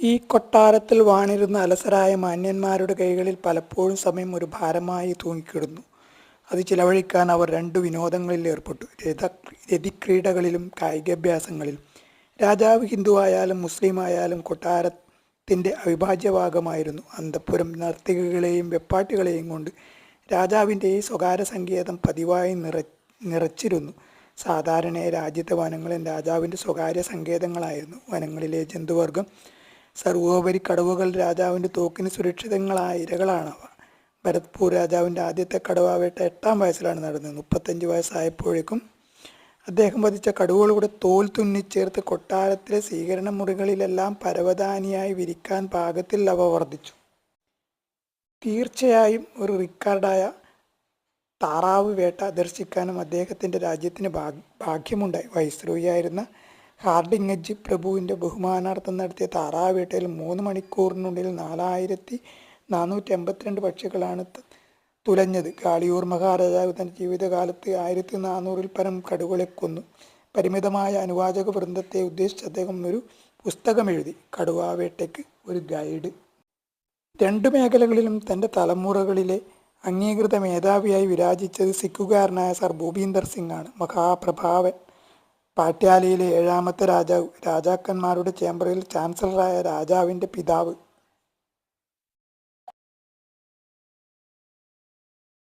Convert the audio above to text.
ഈ കൊട്ടാരത്തിൽ വാണിരുന്ന അലസരായ മാന്യന്മാരുടെ കൈകളിൽ പലപ്പോഴും സമയം ഒരു ഭാരമായി തൂങ്ങിക്കിടന്നു. അത് ചിലവഴിക്കാൻ അവർ രണ്ടു വിനോദങ്ങളിൽ ഏർപ്പെട്ടു: രതിക്രീഡകളിലും കായികാഭ്യാസങ്ങളിലും. രാജാവ് ഹിന്ദുവായാലും മുസ്ലിമായാലും കൊട്ടാരത്തിൻ്റെ അവിഭാജ്യഭാഗമായിരുന്നു. അന്തഃപുരം നർത്തകികളെയും വെപ്പാട്ടികളെയും കൊണ്ട് രാജാവിൻ്റെ ഈ സ്വകാര്യ സങ്കേതം പതിവായി നിറച്ചിരുന്നു. സാധാരണയായി രാജ്യത്തെ വനങ്ങളും രാജാവിൻ്റെ സ്വകാര്യ സങ്കേതങ്ങളായിരുന്നു. വനങ്ങളിലെ ജന്തുവർഗം, സർവോപരി കടുവകൾ രാജാവിൻ്റെ തോക്കിന് സുരക്ഷിതങ്ങളായ ഇരകളാണവ. ഭരത്പൂർ രാജാവിൻ്റെ ആദ്യത്തെ കടുവാവേട്ട 8-ാം വയസ്സിലാണ് നടന്നത്. 35 വയസ്സായപ്പോഴേക്കും അദ്ദേഹം വധിച്ച കടുവകളുടെ തോൽ തുന്നിച്ചേർത്ത് കൊട്ടാരത്തിലെ സ്വീകരണ മുറികളിലെല്ലാം പരവതാനിയായി വിരിക്കാൻ പാകത്തിൽ അവ വർദ്ധിച്ചു. തീർച്ചയായും ഒരു റിക്കാർഡായ താറാവ് വേട്ട ദർശിക്കാനും അദ്ദേഹത്തിൻ്റെ രാജ്യത്തിന് ഭാഗ്യമുണ്ടായി. വൈസ്രോയിയായിരുന്ന ഹാർഡിങ്ങജ് പ്രഭുവിൻ്റെ ബഹുമാനാർത്ഥം നടത്തിയ താറാവ് വേട്ടയിൽ 3 മണിക്കൂറിനുള്ളിൽ 4482 പക്ഷികളാണ് തുലഞ്ഞത്. ഗാളിയൂർ മഹാരാജാവ് തൻ്റെ ജീവിതകാലത്ത് 1400-ൽ പരം കടുവകളെ കൊന്നു. പരിമിതമായ അനുവാചക വൃന്ദത്തെ ഉദ്ദേശിച്ച് അദ്ദേഹം ഒരു പുസ്തകം എഴുതി: കടുവാവേട്ടയ്ക്ക് ഒരു ഗൈഡ്. 2 മേഖലകളിലും തൻ്റെ തലമുറകളിലെ അംഗീകൃത മേധാവിയായി വിരാജിച്ചത് സിഖുകാരനായ സർ ഭൂപീന്ദർ സിംഗ് ആണ്. മഹാപ്രഭാവൻ, പാട്യാലയിലെ 7-ാമത്തെ രാജാവ്, രാജാക്കന്മാരുടെ ചേംബറിൽ ചാൻസലറായ രാജാവിൻ്റെ പിതാവ്.